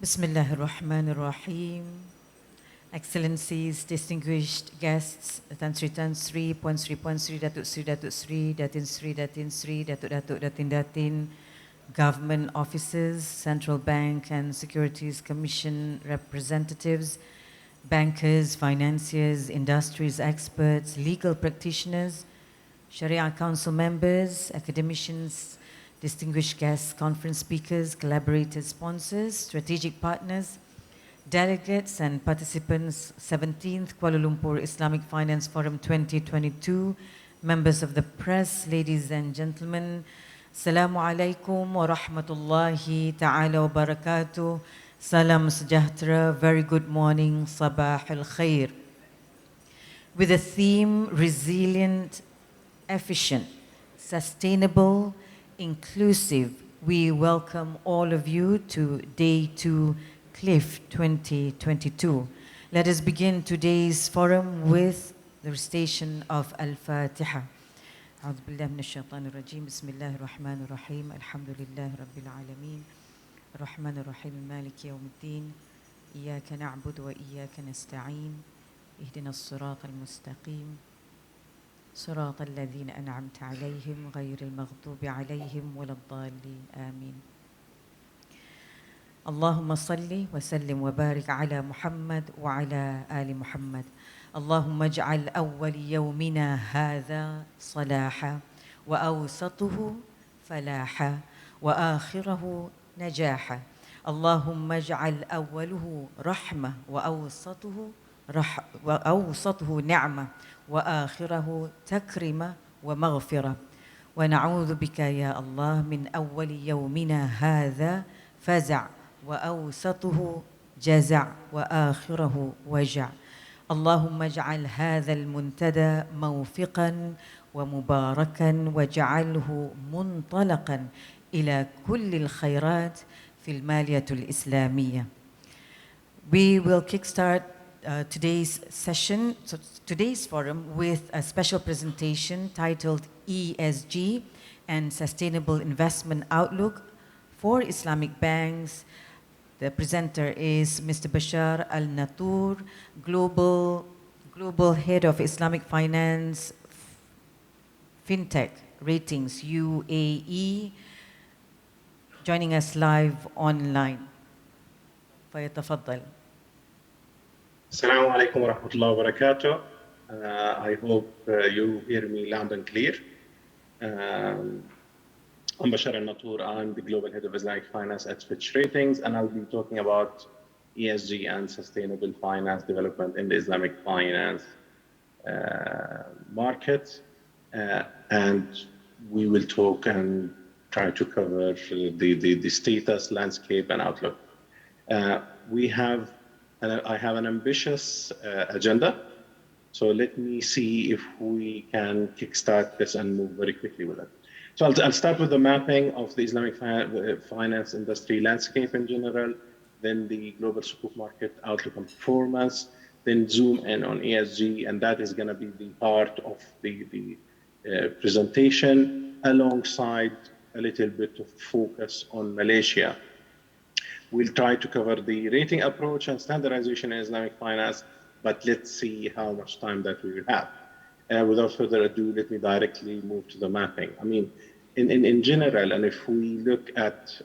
Bismillah ar-Rahman ar-Rahim. Excellencies, distinguished guests, Tan Sri Tan Sri, Puan Sri Puan Sri, Datuk Sri Datuk Sri, Datin Sri Datin Sri, Datuk Datuk Datin Datin, government officers, Central Bank and Securities Commission representatives, bankers, financiers, industries experts, legal practitioners, Sharia Council members, academicians, distinguished guests, conference speakers, collaborators, sponsors, strategic partners, delegates and participants, 17th Kuala Lumpur Islamic Finance Forum 2022, members of the press, ladies and gentlemen, Assalamu alaikum wa rahmatullahi ta'ala wa barakatuh. Salam sejahtera, very good morning, sabah al khair. With the theme, resilient, efficient, sustainable, inclusive, we welcome all of you to Day 2 KLIFF 2022. Let us begin today's forum with the recitation of Al-Fatiha. أعوذ بالله من الشيطان الرجيم بسم الله الرحمن الرحيم الحمد لله رب العالمين الرحمن الرحيم مالك يوم الدين إياك نعبد وإياك نستعين اهدنا الصراط المستقيم صراط الذين أنعمت عليهم غير المغضوب عليهم ولا الضالين آمين. اللهم صل وسلم وبارك على محمد وعلى آل محمد. اللهم اجعل أول يومنا هذا صلاحا وأوسطه فلاحا وآخره نجاحا. اللهم اجعل أوله رحمة وأوسطه نعمة وآخره تكرمة ومغفرة. ونعوذ بك يا الله من أول يومنا هذا فزع وأوسطه جزع وآخره وجع. اللهم اجعل هذا المنتدى موفقا ومباركا واجعله منطلقا إلى كل الخيرات في المالية الإسلامية. We will kickstart today's session, so today's forum, with a special presentation titled ESG and Sustainable Investment Outlook for Islamic Banks. The presenter is Mr. Bashar Al-Natoor, Global Head of Islamic Finance FinTech Ratings UAE, joining us live online. فيتفضل. Assalamu alaikum wa rahmatullahi wa barakatuh. I hope you hear me loud and clear. I'm Bashar Natoor. I'm the Global Head of Islamic Finance at Fitch Ratings, and I'll be talking about ESG and sustainable finance development in the Islamic finance market. And we will talk and try to cover the status, landscape, and outlook. I have an ambitious agenda, so let me see if we can kickstart this and move very quickly with it. So I'll start with the mapping of the Islamic finance industry landscape in general, then the global sukuk market outlook and performance, then zoom in on ESG, and that is going to be the part of the presentation, alongside a little bit of focus on Malaysia. We'll try to cover the rating approach and standardization in Islamic finance, but let's see how much time that we will have. Without further ado, let me directly move to the mapping. I mean, in general, and if we look at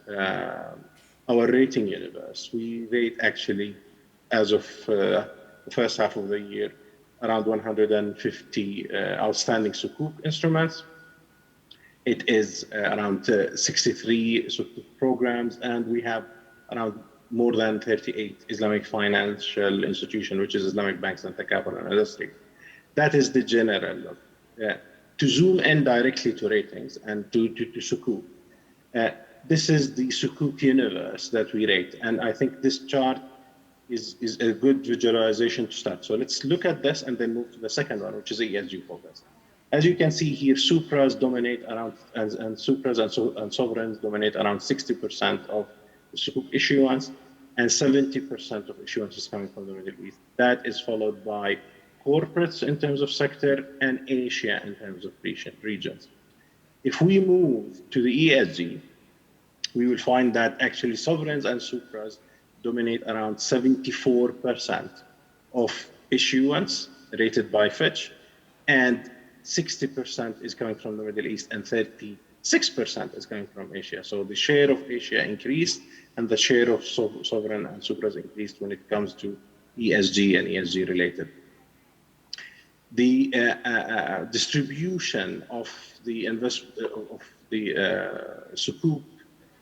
our rating universe, we rate actually, as of the first half of the year, around 150 outstanding sukuk instruments. It is around 63 sukuk programs, and we have around more than 38 Islamic financial institutions, which is Islamic Banks and Takaful and Industry. That is the general look. To zoom in directly to ratings and to sukuk, this is the sukuk universe that we rate. And I think this chart is a good visualization to start. So let's look at this and then move to the second one, which is ESG focus. As you can see here, supras dominate around, and supras and sovereigns dominate around 60% of the sukuk issuance, and 70% of issuance is coming from the Middle East. That is followed by corporates in terms of sector and Asia in terms of regions. If we move to the ESG, we will find that actually sovereigns and supras dominate around 74% of issuance rated by Fitch, and 60% is coming from the Middle East, and 36% is coming from Asia. So the share of Asia increased, and the share of sovereign and supras increased when it comes to ESG and ESG related. The distribution of the sukuk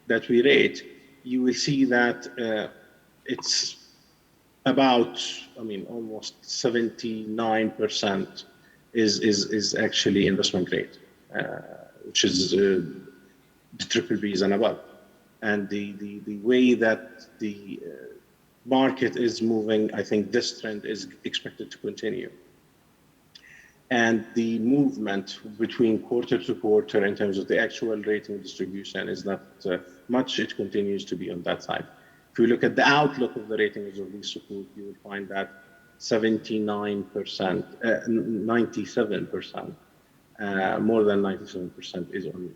that we rate, you will see that it's about, almost 79% is actually investment grade, which is the triple Bs and above. And the way that the market is moving, I think this trend is expected to continue. And the movement between quarter to quarter in terms of the actual rating distribution is not much. It continues to be on that side. If you look at the outlook of the ratings of these sukuk, you will find that 79%, 97%, more than 97% is on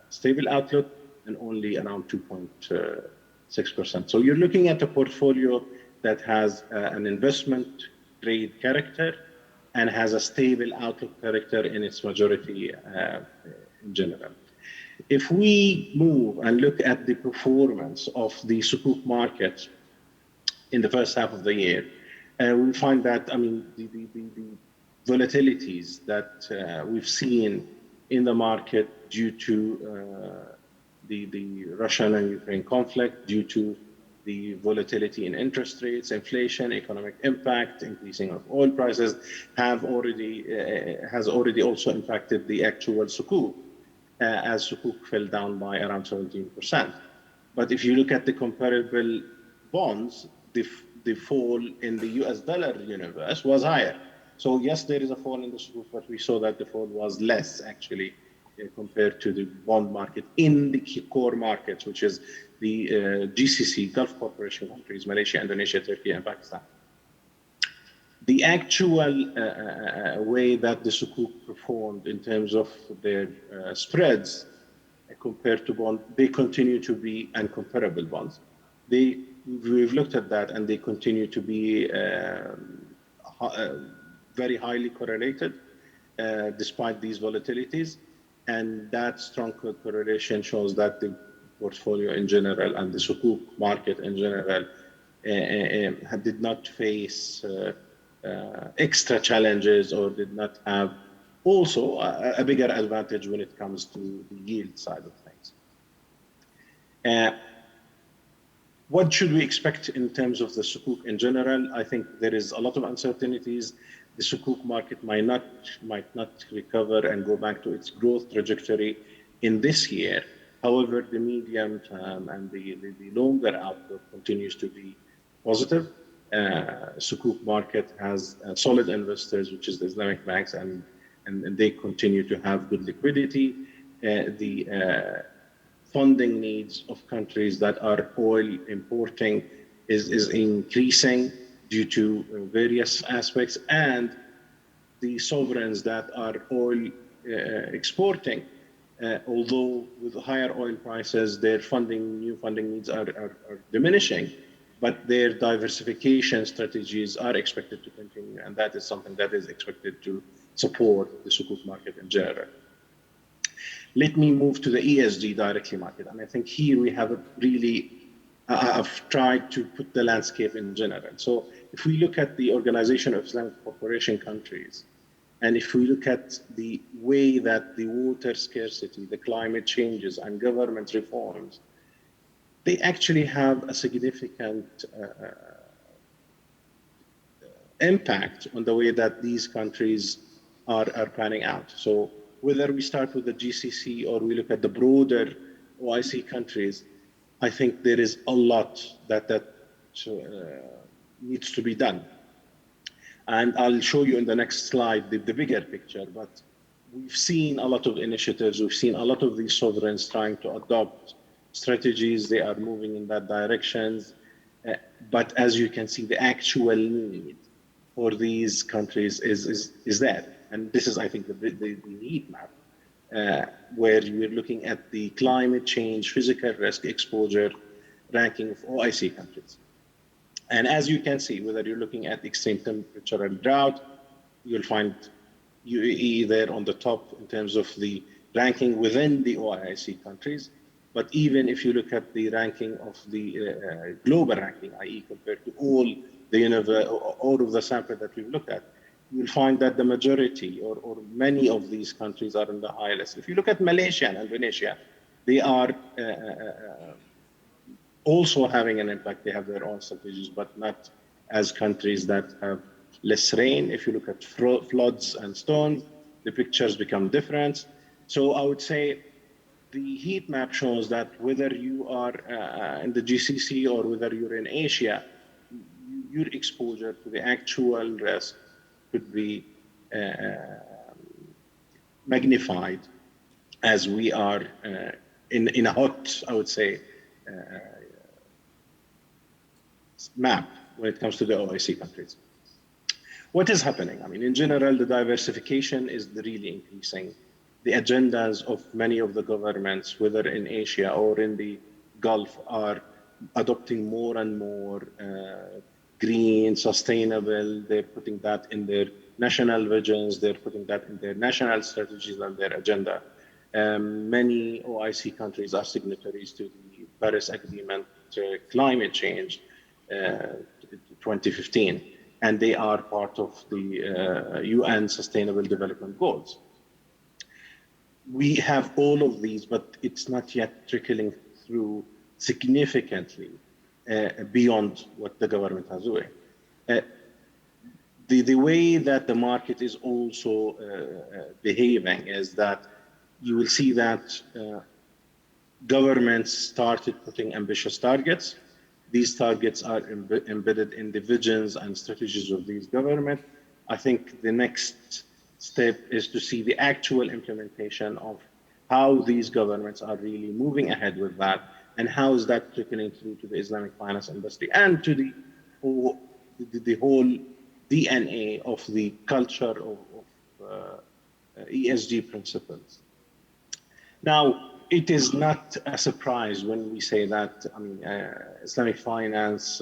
stable outlook, and only around 2.6%. So you're looking at a portfolio that has an investment grade character and has a stable outlook character in its majority in general. If we move and look at the performance of the sukuk market in the first half of the year, we find that, the volatilities that we've seen in the market due to the Russian and Ukraine conflict, due to the volatility in interest rates, inflation, economic impact, increasing of oil prices, has already also impacted the actual sukuk, as sukuk fell down by around 17%. But if you look at the comparable bonds, the fall in the US dollar universe was higher. So yes, there is a fall in the sukuk, but we saw that the fall was less actually compared to the bond market in the core markets, which is the GCC, Gulf Cooperation countries, Malaysia, Indonesia, Turkey, and Pakistan. The actual way that the sukuk performed in terms of their spreads compared to bond, they continue to be uncomparable bonds. We've looked at that, and they continue to be very highly correlated despite these volatilities. And that strong correlation shows that the portfolio in general and the sukuk market in general did not face extra challenges, or did not have also a bigger advantage when it comes to the yield side of things. What should we expect in terms of the sukuk in general? I think there is a lot of uncertainties. The sukuk market might not recover and go back to its growth trajectory in this year. However, the medium term and the longer outlook continues to be positive. Sukuk market has solid investors, which is the Islamic Banks, and they continue to have good liquidity. The funding needs of countries that are oil importing is increasing due to various aspects, and the sovereigns that are oil exporting, although with higher oil prices, their new funding needs are diminishing, but their diversification strategies are expected to continue, and that is something that is expected to support the sukuk market in general. Let me move to the ESG directly market, and I think here we have I've tried to put the landscape in general. So if we look at the Organization of Islamic Cooperation countries, and if we look at the way that the water scarcity, the climate changes, and government reforms, they actually have a significant impact on the way that these countries are panning out. So whether we start with the GCC or we look at the broader OIC countries, I think there is a lot that needs to be done. And I'll show you in the next slide the bigger picture, but we've seen a lot of initiatives. We've seen a lot of these sovereigns trying to adopt strategies. They are moving in that direction. But as you can see, the actual need for these countries is there. And this is, I think, the need map, where we're looking at the climate change, physical risk exposure ranking of OIC countries. And as you can see, whether you're looking at extreme temperature and drought, you'll find UAE there on the top in terms of the ranking within the OIC countries. But even if you look at the ranking of the global ranking, i.e. compared to all of the sample that we've looked at, you'll find that the majority or many of these countries are in the high list. If you look at Malaysia and Indonesia, they are also having an impact. They have their own strategies, but not as countries that have less rain. If you look at floods and storms, the pictures become different. So I would say the heat map shows that whether you are in the GCC or whether you're in Asia, your exposure to the actual risk could be magnified as we are in a hot, I would say, map when it comes to the OIC countries. What is happening? I mean, in general, the diversification is really increasing. The agendas of many of the governments, whether in Asia or in the Gulf, are adopting more and more green, sustainable. They're putting that in their national visions. They're putting that in their national strategies and their agenda. Many OIC countries are signatories to the Paris Agreement climate change 2015, and they are part of the UN Sustainable Development Goals. We have all of these, but it's not yet trickling through significantly beyond what the government is doing. The way that the market is also behaving is that you will see that governments started putting ambitious targets. These targets are embedded in the visions and strategies of these governments. I think the next step is to see the actual implementation of how these governments are really moving ahead with that, and how is that trickling through to the Islamic finance industry and to the whole DNA of the culture of ESG principles. Now, it is not a surprise when we say that, I mean, Islamic finance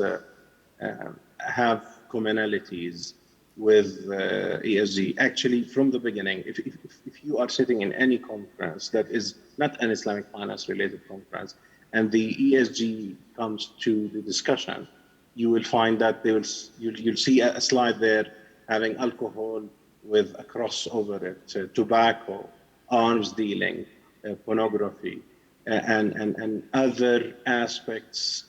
have commonalities with ESG. Actually, from the beginning, if you are sitting in any conference that is not an Islamic finance related conference, and the ESG comes to the discussion, you will find that you'll see a slide there having alcohol with a cross over it, tobacco, arms dealing, pornography, and other aspects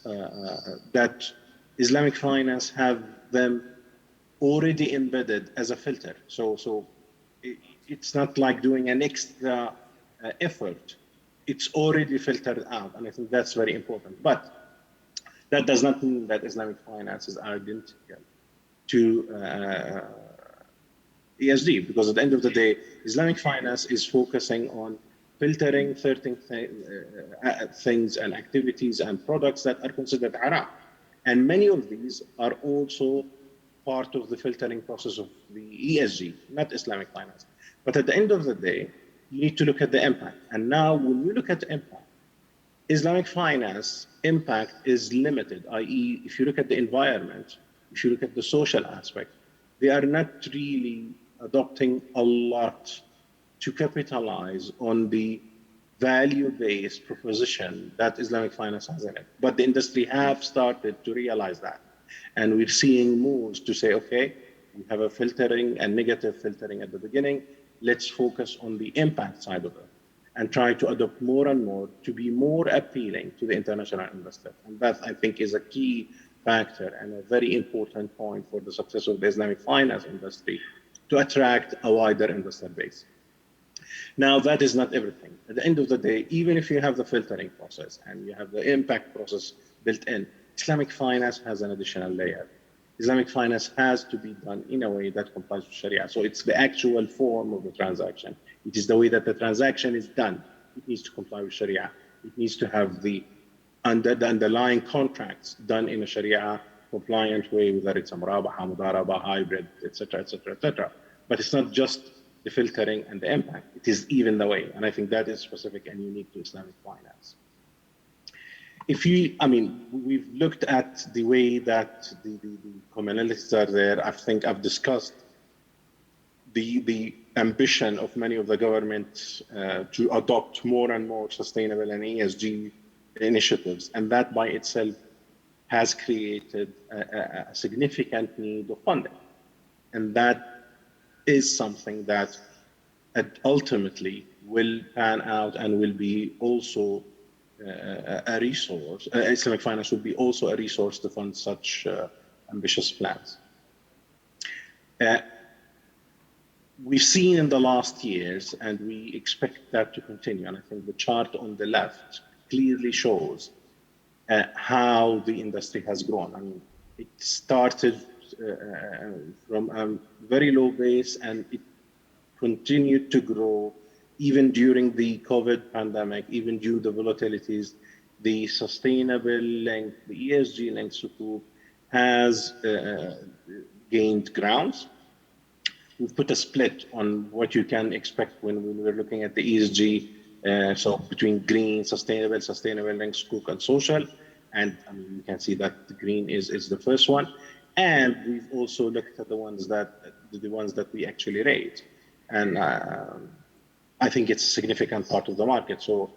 that Islamic finance have them already embedded as a filter. So it's not like doing an extra effort. It's already filtered out, and I think that's very important. But that does not mean that Islamic finance is identical to ESG, because at the end of the day, Islamic finance is focusing on filtering certain things and activities and products that are considered haram. And many of these are also part of the filtering process of the ESG, not Islamic finance. But at the end of the day, you need to look at the impact. And now when you look at the impact, Islamic finance impact is limited, i.e. if you look at the environment, if you look at the social aspect, they are not really adopting a lot to capitalize on the value-based proposition that Islamic finance has in it. But the industry have started to realize that. And we're seeing moves to say, okay, we have a filtering and negative filtering at the beginning. Let's focus on the impact side of it and try to adopt more and more to be more appealing to the international investor. And that, I think, is a key factor and a very important point for the success of the Islamic finance industry to attract a wider investor base. Now, that is not everything. At the end of the day, even if you have the filtering process and you have the impact process built in, Islamic finance has an additional layer. Islamic finance has to be done in a way that complies with Sharia. So it's the actual form of the transaction. It is the way that the transaction is done. It needs to comply with Sharia. It needs to have the underlying contracts done in a Sharia compliant way, whether it's a murabaha, mudaraba, hybrid, etc., etc., etc. But it's not just the filtering and the impact. It is even the way. And I think that is specific and unique to Islamic finance. we've looked at the way that the commonalities are there. I think I've discussed the ambition of many of the governments to adopt more and more sustainable and ESG initiatives, and that by itself has created a significant need of funding. And that is something that ultimately will pan out and will be also a resource. Islamic finance will be also a resource to fund such ambitious plans. We've seen in the last years, and we expect that to continue, and I think the chart on the left clearly shows how the industry has grown. I mean, it started from a very low base, and it continued to grow even during the COVID pandemic, even due to the volatilities. The sustainable link, the ESG link sukuk has gained grounds. We've put a split on what you can expect when we were looking at the ESG, so between green, sustainable link sukuk, and social. And I mean, you can see that the green is the first one. And we've also looked at the ones that we actually rate. And I think it's a significant part of the market. So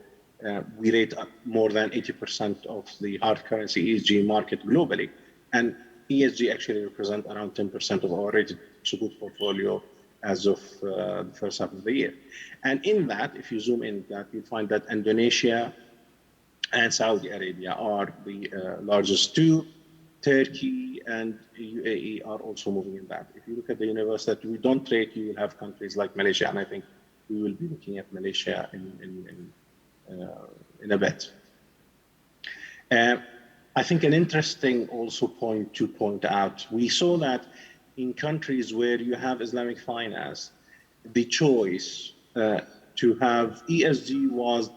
we rate more than 80% of the hard currency ESG market globally. And ESG actually represents around 10% of our rated sukuk portfolio as of the first half of the year. And in that, if you zoom in, that you'll find that Indonesia and Saudi Arabia are the largest two. Turkey and UAE are also moving in that. If you look at the universe that we don't rate, you will have countries like Malaysia, and I think we will be looking at Malaysia in a bit. I think an interesting also point to point out, we saw that in countries where you have Islamic finance, the choice to have ESG was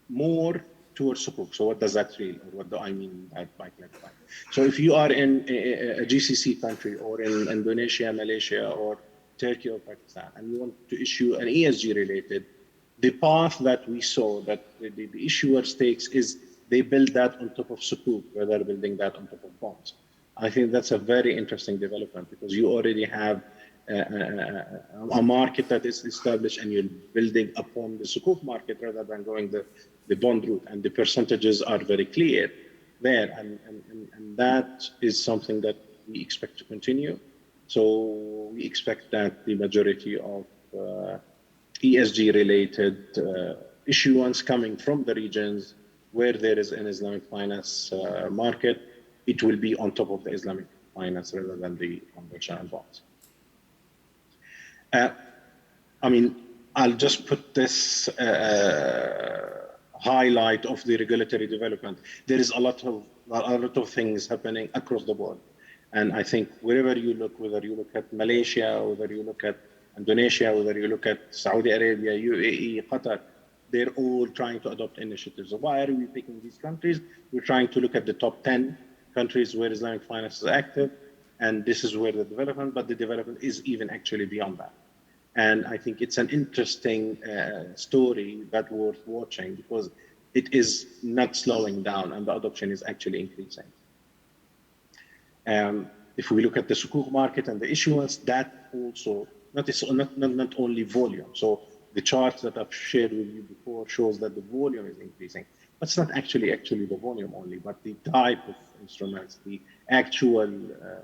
more towards sukuk. So what does that mean, or what do I mean by clarifying? So if you are in a GCC country, or in Indonesia, Malaysia, or Turkey or Pakistan, and you want to issue an ESG related, the path that we saw that the issuer takes is they build that on top of sukuk rather than building that on top of bonds. I think that's a very interesting development, because you already have a market that is established, and you're building upon the sukuk market rather than going the bond route, and the percentages are very clear there, and that is something that we expect to continue. So we expect that the majority of ESG related issuance coming from the regions where there is an Islamic finance market, it will be on top of the Islamic finance rather than the conventional bonds. I mean, I'll just put this highlight of the regulatory development. There is a lot of things happening across the board. And I think wherever you look, whether you look at Malaysia, whether you look at Indonesia, whether you look at Saudi Arabia, UAE, Qatar, they're all trying to adopt initiatives. So why are we picking these countries? We're trying to look at the top 10 countries where Islamic finance is active, and this is where the development, but the development is even actually beyond that. And I think it's an interesting story that worth watching, because it is not slowing down, and the adoption is actually increasing. If we look at the sukuk market and the issuance, that also, not only volume. So the charts that I've shared with you before shows that the volume is increasing. But it's not actually the volume only, but the type of instruments, the actual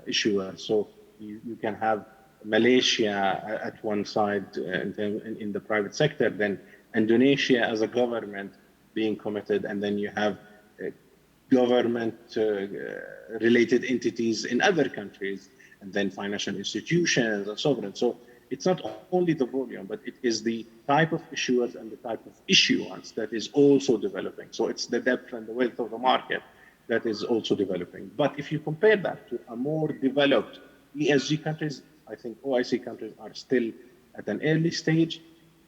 issuer. So you can have Malaysia at one side in the private sector, then Indonesia as a government being committed, and then you have government related entities in other countries, and then financial institutions and sovereign. So it's not only the volume, but it is the type of issuers and the type of issuance that is also developing. So it's the depth and the width of the market that is also developing. But if you compare that to a more developed ESG countries, I think OIC countries are still at an early stage,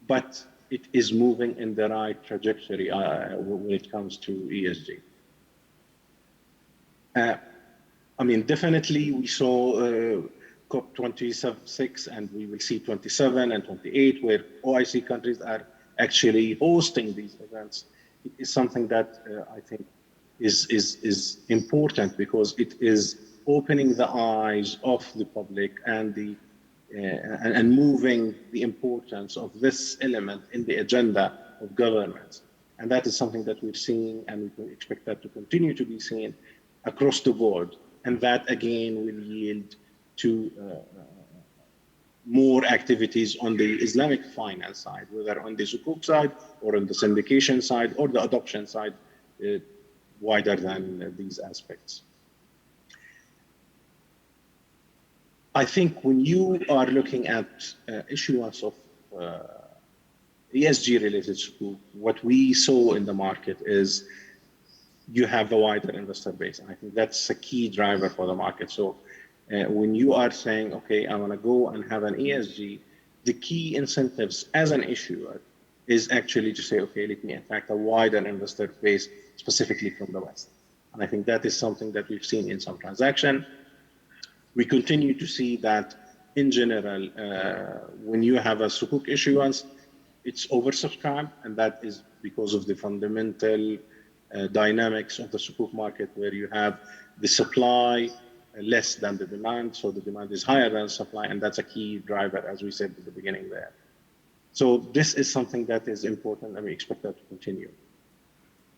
but it is moving in the right trajectory when it comes to ESG. I mean, definitely we saw COP26, and we will see 27 and 28, where OIC countries are actually hosting these events. It is something that I think is important because it is opening the eyes of the public and and moving the importance of this element in the agenda of governance. And that is something that we've seen, and we expect that to continue to be seen across the board. And that again will yield to more activities on the Islamic finance side, whether on the sukuk side or on the syndication side or the adoption side, wider than these aspects. I think when you are looking at issuance of ESG related sukuk, what we saw in the market is you have a wider investor base. And I think that's a key driver for the market. So when you are saying, okay, I want to go and have an ESG, the key incentives as an issuer is actually to say, okay, let me attract a wider investor base specifically from the West. And I think that is something that we've seen in some transaction. We continue to see that in general, when you have a sukuk issuance, it's oversubscribed, and that is because of the fundamental dynamics of the sukuk market, where you have the supply less than the demand, so the demand is higher than supply, and that's a key driver, as we said at the beginning there. So this is something that is important, and we expect that to continue.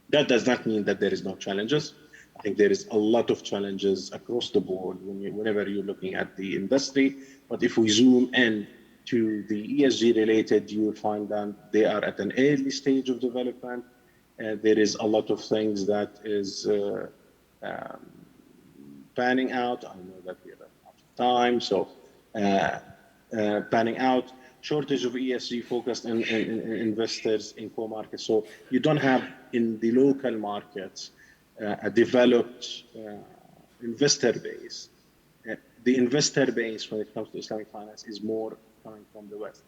That does not mean that there is no challenges. I think there is a lot of challenges across the board whenever you're looking at the industry. But if we zoom in to the ESG related, you will find that they are at an early stage of development. There is a lot of things that is panning out. I know that we are out of time, so panning out. Shortage of ESG focused investors in core markets. So you don't have in the local markets a developed investor base. The investor base when it comes to Islamic finance is more coming from the West.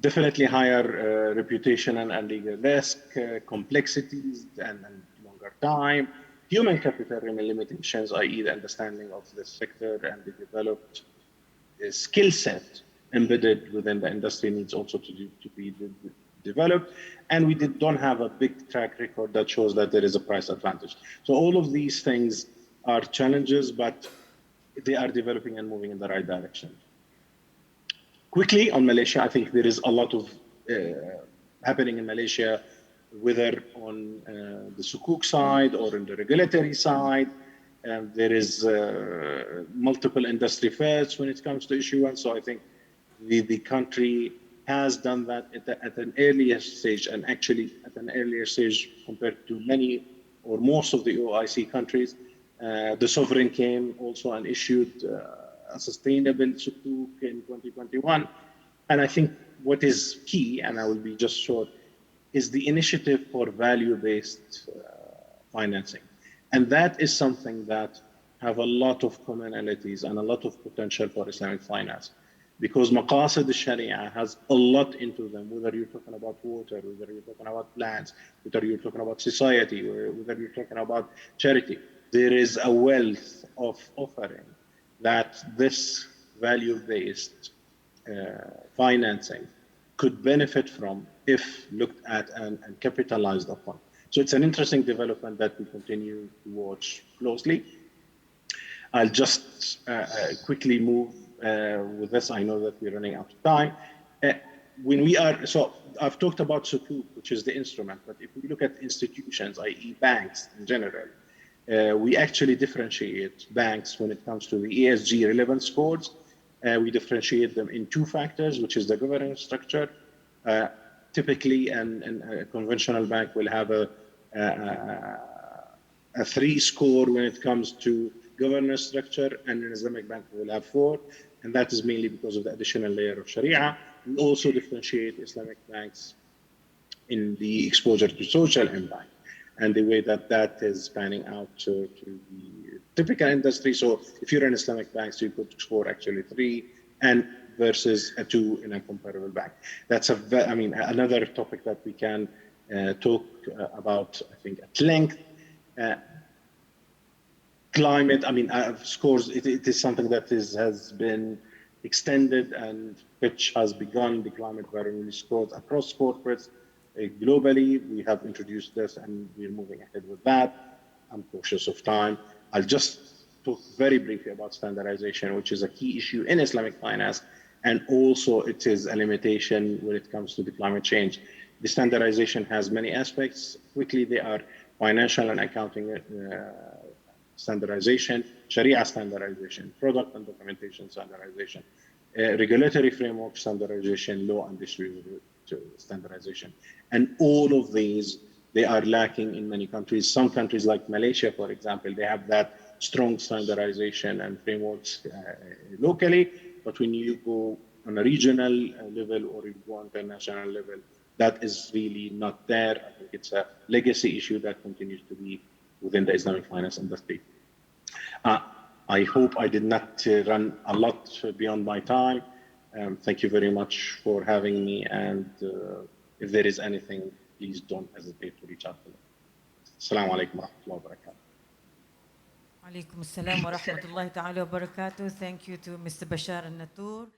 Definitely higher reputation and legal risk, complexities and longer time, human capital limitations, i.e. the understanding of the sector and the developed skill set embedded within the industry needs also to be developed. And we don't have a big track record that shows that there is a price advantage. So all of these things are challenges, but they are developing and moving in the right direction. Quickly on Malaysia, I think there is a lot of happening in Malaysia, whether on the sukuk side or in the regulatory side. There is multiple industry fairs when it comes to issuance. So I think the country has done that at an earlier stage, and actually at an earlier stage compared to many or most of the OIC countries. The sovereign came also and issued a sustainable sukuk in 2021. And I think what is key, and I will be just short, is the initiative for value-based financing. And that is something that have a lot of commonalities and a lot of potential for Islamic finance. Because maqasid al-Sharia has a lot into them, whether you're talking about water, whether you're talking about plants, whether you're talking about society, or whether you're talking about charity. There is a wealth of offering that this value-based financing could benefit from if looked at and capitalized upon. So it's an interesting development that we continue to watch closely. I'll just quickly move with this. I know that we're running out of time. So I've talked about sukuk, which is the instrument, but if we look at institutions, i.e. banks in general, we actually differentiate banks when it comes to the ESG relevance scores. We differentiate them in two factors, which is the governance structure. Typically, a conventional bank will have a 3 score when it comes to governance structure, and an Islamic bank will have 4, and that is mainly because of the additional layer of Sharia. We also differentiate Islamic banks in the exposure to social impact and the way that that is panning out to the typical industry. So if you're an Islamic bank, so you could score actually 3 and versus a 2 in a comparable bank. That's another topic that we can talk about, I think, at length. Climate, scores, it is something that has been extended, and which has begun the climate variability scores across corporates. globally, we have introduced this and we're moving ahead with that. I'm cautious of time. I'll just talk very briefly about standardization, which is a key issue in Islamic finance, and also it is a limitation when it comes to the climate change. The standardization has many aspects. Quickly, they are financial and accounting standardization, Sharia standardization, product and documentation standardization, regulatory framework standardization, law and distribution standardization. And all of these, they are lacking in many countries. Some countries like Malaysia, for example, they have that strong standardization and frameworks locally, but when you go on a regional level or you go on international level, that is really not there. I think it's a legacy issue that continues to be within the Islamic finance industry. I hope I did not run a lot beyond my time. Thank you very much for having me. And if there is anything, please don't hesitate to reach out to me. Assalamu alaikum wa rahmatullahi wa barakatuh. Alaikum assalam wa rahmatullahi ta'ala wa barakatuh. Thank you to Mr. Bashar and Natoor.